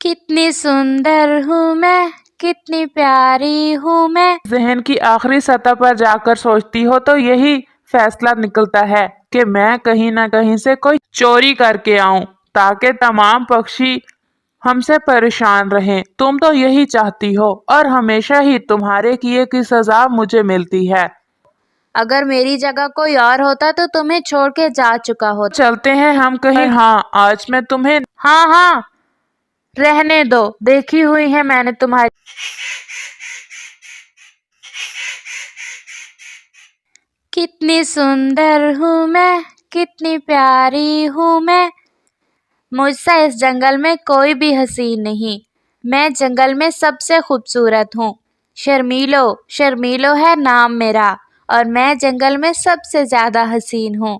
کتنی سندر ہوں میں، کتنی پیاری ہوں میں۔ ذہن کی آخری سطح پر جا کر سوچتی ہو تو یہی فیصلہ نکلتا ہے کہ میں کہیں نہ کہیں سے کوئی چوری کر کے آؤں تاکہ تمام پکشی ہم سے پریشان رہیں۔ تم تو یہی چاہتی ہو اور ہمیشہ ہی تمہارے کیے کی سزا مجھے ملتی ہے۔ اگر میری جگہ کوئی اور ہوتا تو تمہیں چھوڑ کے جا چکا ہوتا۔ چلتے ہیں ہم کہیں۔ ہاں آج میں تمہیں ہاں رہنے دو، دیکھی ہوئی ہے میں نے تمہاری۔ کتنی سندر ہوں میں، کتنی پیاری ہوں میں۔ مجھ سے اس جنگل میں کوئی بھی حسین نہیں، میں جنگل میں سب سے خوبصورت ہوں۔ شرمیلو، شرمیلو ہے نام میرا، اور میں جنگل میں سب سے زیادہ حسین ہوں۔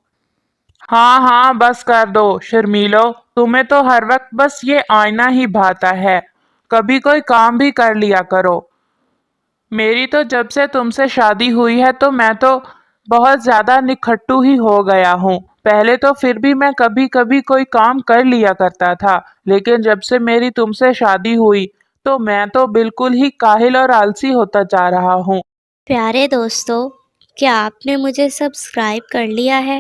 ہاں بس کر دو شرمیلو، تمہیں تو ہر وقت بس یہ آئینہ ہی بھاتا ہے، کبھی کوئی کام بھی کر لیا کرو۔ میری تو جب سے تم سے شادی ہوئی ہے تو میں تو بہت زیادہ نکھٹو ہی ہو گیا ہوں۔ پہلے تو پھر بھی میں کبھی کبھی کوئی کام کر لیا کرتا تھا، لیکن جب سے میری تم سے شادی ہوئی تو میں تو بالکل ہی کاہل اور آلسی ہوتا جا رہا ہوں۔ پیارے دوستو، کیا آپ نے مجھے سبسکرائب کر لیا ہے؟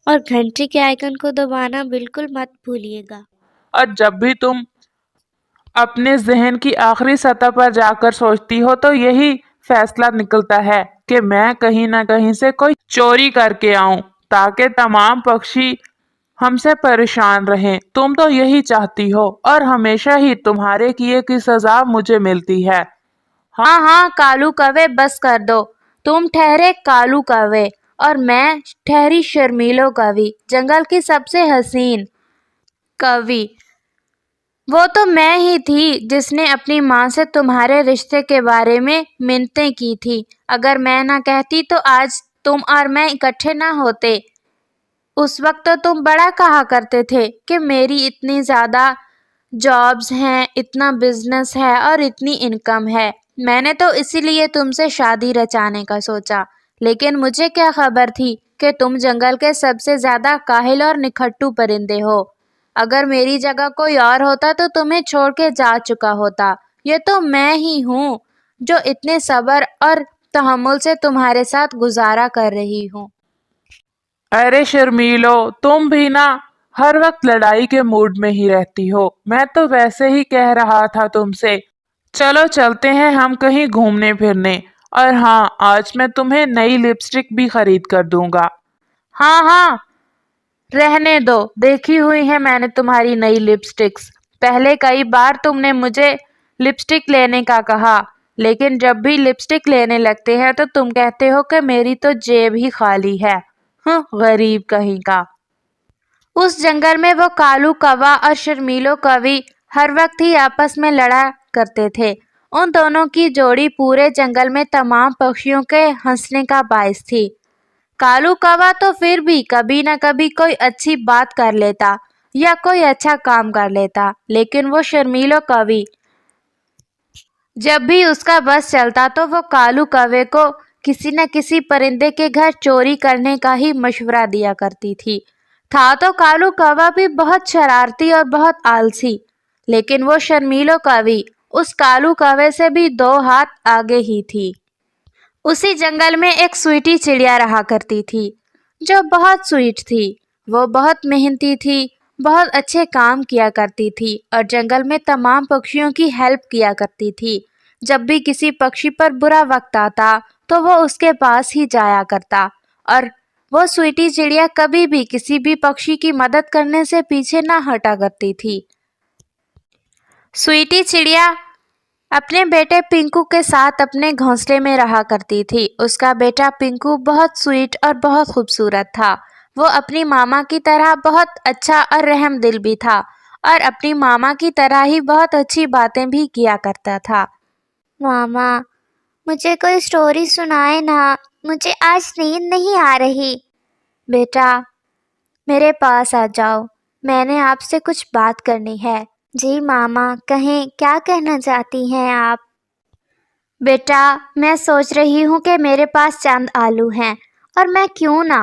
اور گھنٹی کے آئیکن کو دبانا بالکل مت بھولیے گا۔ اور جب بھی تم اپنے ذہن کی آخری سطح پر جا کر سوچتی ہو تو یہی فیصلہ نکلتا ہے کہ میں کہیں نہ کہیں سے کوئی چوری کر کے آؤں تاکہ تمام پکشی ہم سے پریشان رہیں۔ تم تو یہی چاہتی ہو اور ہمیشہ ہی تمہارے کیے کی سزا مجھے ملتی ہے۔ ہاں کالو کوے، بس کر دو۔ تم ٹھہرے کالو کوے اور میں ٹھہری شرمیلو کوی، جنگل کی سب سے حسین کوی۔ وہ تو میں ہی تھی جس نے اپنی ماں سے تمہارے رشتے کے بارے میں منتیں کی تھی۔ اگر میں نہ کہتی تو آج تم اور میں اکٹھے نہ ہوتے۔ اس وقت تو تم بڑا کہا کرتے تھے کہ میری اتنی زیادہ جابز ہیں، اتنا بزنس ہے اور اتنی انکم ہے۔ میں نے تو اسی لیے تم سے شادی رچانے کا سوچا، لیکن مجھے کیا خبر تھی کہ تم جنگل کے سب سے زیادہ کاہل اور نکھٹو پرندے ہو۔ اگر میری جگہ کوئی اور ہوتا تو تمہیں چھوڑ کے جا چکا ہوتا۔ یہ تو میں ہی ہوں جو اتنے صبر اور تحمل سے تمہارے ساتھ گزارا کر رہی ہوں۔ ارے شرمیلو، تم بھی نا ہر وقت لڑائی کے موڈ میں ہی رہتی ہو۔ میں تو ویسے ہی کہہ رہا تھا تم سے، چلو چلتے ہیں ہم کہیں گھومنے پھرنے۔ اور ہاں آج میں تمہیں نئی لپسٹک بھی خرید کر دوں گا۔ ہاں رہنے دو، دیکھی ہوئی ہے میں نے تمہاری نئی لپسٹکس۔ پہلے کئی بار تم نے مجھے لپسٹک لینے کا کہا، لیکن جب بھی لپسٹک لینے لگتے ہیں تو تم کہتے ہو کہ میری تو جیب ہی خالی ہے۔ غریب کہیں کا۔ اس جنگل میں وہ کالو کوا اور شرمیلو کوی ہر وقت ہی آپس میں لڑا کرتے تھے۔ ان دونوں کی جوڑی پورے جنگل میں تمام پکشیوں کے ہنسنے کا باعث تھی۔ کالو کوا تو پھر بھی کبھی نہ کبھی کوئی اچھی بات کر لیتا یا کوئی اچھا کام کر لیتا، لیکن وہ شرمیلو کوی جب بھی اس کا بس چلتا تو وہ کالو کوے کو کسی نہ کسی پرندے کے گھر چوری کرنے کا ہی مشورہ دیا کرتی تھی۔ تھا تو کالو کوا بھی بہت شرارتی اور بہت آلسی، لیکن وہ شرمیلو کوی اس کالو کوے سے بھی 2 ہاتھ آگے ہی تھی۔ اسی جنگل میں ایک سویٹی چڑیا رہا کرتی تھی جو بہت سویٹ تھی۔ وہ بہت محنتی تھی، بہت اچھے کام کیا کرتی تھی اور جنگل میں تمام پکشیوں کی ہیلپ کیا کرتی تھی۔ جب بھی کسی پکشی پر برا وقت آتا تو وہ اس کے پاس ہی جایا کرتا، اور وہ سویٹی چڑیا کبھی بھی کسی بھی پکشی کی مدد کرنے سے پیچھے نہ ہٹا کرتی تھی۔ سویٹی چڑیا اپنے بیٹے پنکو کے ساتھ اپنے گھونسلے میں رہا کرتی تھی۔ اس کا بیٹا پنکو بہت سویٹ اور بہت خوبصورت تھا۔ وہ اپنی ماما کی طرح بہت اچھا اور رحم دل بھی تھا، اور اپنی ماما کی طرح ہی بہت اچھی باتیں بھی کیا کرتا تھا۔ ماما، مجھے کوئی سٹوری سنائے نا، مجھے آج نیند نہیں آ رہی۔ بیٹا میرے پاس آ جاؤ، میں نے آپ سے کچھ بات کرنی ہے۔ جی ماما، کہیں، کیا کہنا چاہتی ہیں آپ؟ بیٹا میں سوچ رہی ہوں کہ میرے پاس چند آلو ہیں اور میں کیوں نہ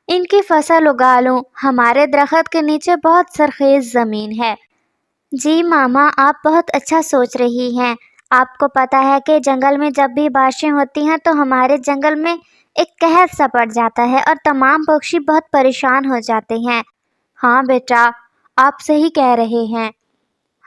ان کی فصل اگا لوں۔ ہمارے درخت کے نیچے بہت سرخیز زمین ہے، جی ماما، آپ بہت اچھا سوچ رہی ہیں۔ آپ کو پتہ ہے کہ جنگل میں جب بھی بارشیں ہوتی ہیں تو ہمارے جنگل میں ایک قحط سا پڑ جاتا ہے اور تمام پکشی بہت پریشان ہو جاتے ہیں۔ ہاں بیٹا، آپ صحیح کہہ رہے ہیں۔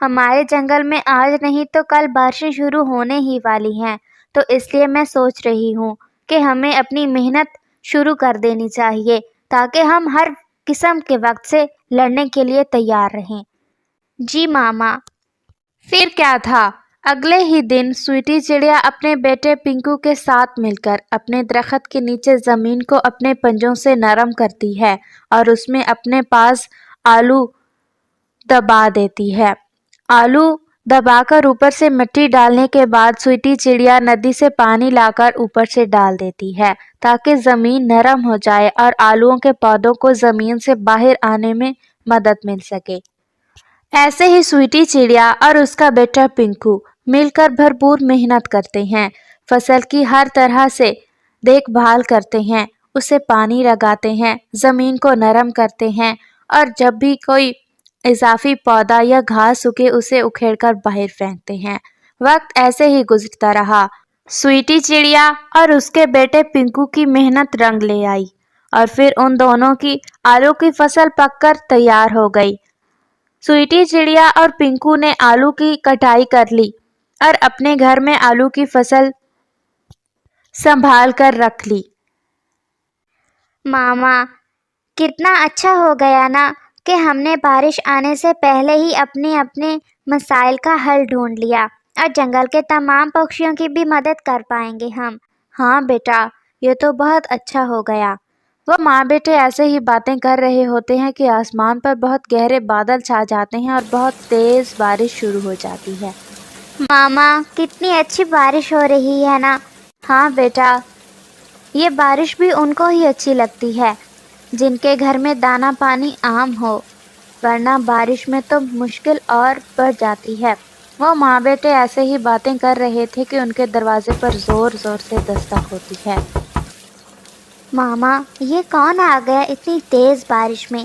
ہمارے جنگل میں آج نہیں تو کل بارشیں شروع ہونے ہی والی ہیں، تو اس لیے میں سوچ رہی ہوں کہ ہمیں اپنی محنت شروع کر دینی چاہیے تاکہ ہم ہر قسم کے وقت سے لڑنے کے لیے تیار رہیں۔ جی ماما۔ پھر کیا تھا؟ اگلے ہی دن سویٹی چڑیا اپنے بیٹے پنکو کے ساتھ مل کر اپنے درخت کے نیچے زمین کو اپنے پنجوں سے نرم کرتی ہے اور اس میں اپنے پاس آلو دبا دیتی ہے۔ آلو دبا کر اوپر سے مٹی ڈالنے کے بعد سویٹی چڑیا ندی سے پانی لا کر اوپر سے ڈال دیتی ہے تاکہ زمین نرم ہو جائے اور آلوؤں کے پودوں کو زمین سے باہر آنے میں مدد مل سکے۔ ایسے ہی سویٹی چڑیا اور اس کا بیٹا پنکو مل کر بھرپور محنت کرتے ہیں، فصل کی ہر طرح سے دیکھ بھال کرتے ہیں، اسے پانی لگاتے ہیں، زمین کو نرم کرتے ہیں اور جب بھی کوئی اضافی پودا یا گھاس سوکھے اسے اکھیڑ کر باہر پھینکتے ہیں۔ وقت ایسے ہی گزرتا رہا۔ سویٹی چڑیا اور اس کے بیٹے پنکو کی محنت رنگ لے آئی اور پھر ان دونوں کی آلو کی فصل پک کر تیار ہو گئی۔ سویٹی چڑیا اور پنکو نے آلو کی کٹائی کر لی اور اپنے گھر میں آلو کی فصل سنبھال کر رکھ لی۔ ماما، کتنا اچھا ہو گیا نا کہ ہم نے بارش آنے سے پہلے ہی اپنے مسائل کا حل ڈھونڈ لیا اور جنگل کے تمام پکشیوں کی بھی مدد کر پائیں گے ہم۔ ہاں بیٹا، یہ تو بہت اچھا ہو گیا۔ وہ ماں بیٹے ایسے ہی باتیں کر رہے ہوتے ہیں کہ آسمان پر بہت گہرے بادل چھا جاتے ہیں اور بہت تیز بارش شروع ہو جاتی ہے۔ ماما، کتنی اچھی بارش ہو رہی ہے نا۔ ہاں بیٹا، یہ بارش بھی ان کو ہی اچھی لگتی ہے جن کے گھر میں دانا پانی عام ہو، ورنہ بارش میں تو مشکل اور بڑھ جاتی ہے۔ وہ ماں بیٹے ایسے ہی باتیں کر رہے تھے کہ ان کے دروازے پر زور زور سے دستک ہوتی ہے۔ ماما، یہ کون آ گیا اتنی تیز بارش میں؟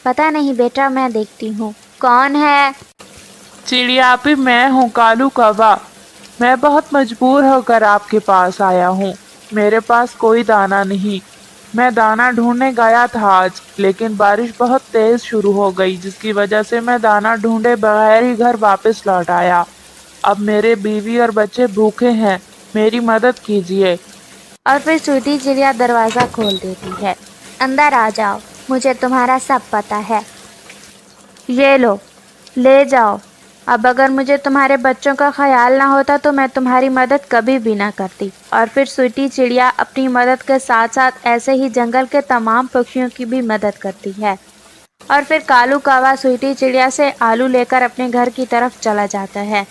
پتہ نہیں بیٹا، میں دیکھتی ہوں۔ کون ہے؟ چڑیا بھی میں ہوں، کالو کوا۔ میں بہت مجبور ہو کر آپ کے پاس آیا ہوں۔ میرے پاس کوئی دانا نہیں۔ میں دانا ڈھونڈنے گیا تھا آج، لیکن بارش بہت تیز شروع ہو گئی جس کی وجہ سے میں دانا ڈھونڈے بغیر ہی گھر واپس لوٹ آیا۔ اب میرے بیوی اور بچے بھوکے ہیں، میری مدد کیجیے۔ اور پھر سویٹی چڑیا دروازہ کھول دیتی ہے۔ اندر آ جاؤ، مجھے تمہارا سب پتہ ہے۔ یہ لو، لے جاؤ۔ اب اگر مجھے تمہارے بچوں کا خیال نہ ہوتا تو میں تمہاری مدد کبھی بھی نہ کرتی۔ اور پھر سویٹی چڑیا اپنی مدد کے ساتھ ساتھ ایسے ہی جنگل کے تمام پکشیوں کی بھی مدد کرتی ہے۔ اور پھر کالو کوا سویٹی چڑیا سے آلو لے کر اپنے گھر کی طرف چلا جاتا ہے۔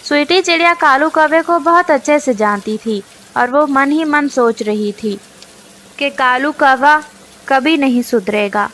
سویٹی چڑیا کالو کوے کو بہت اچھے سے جانتی تھی اور وہ من ہی من سوچ رہی تھی کہ کالو کوا کبھی نہیں سدھرے گا۔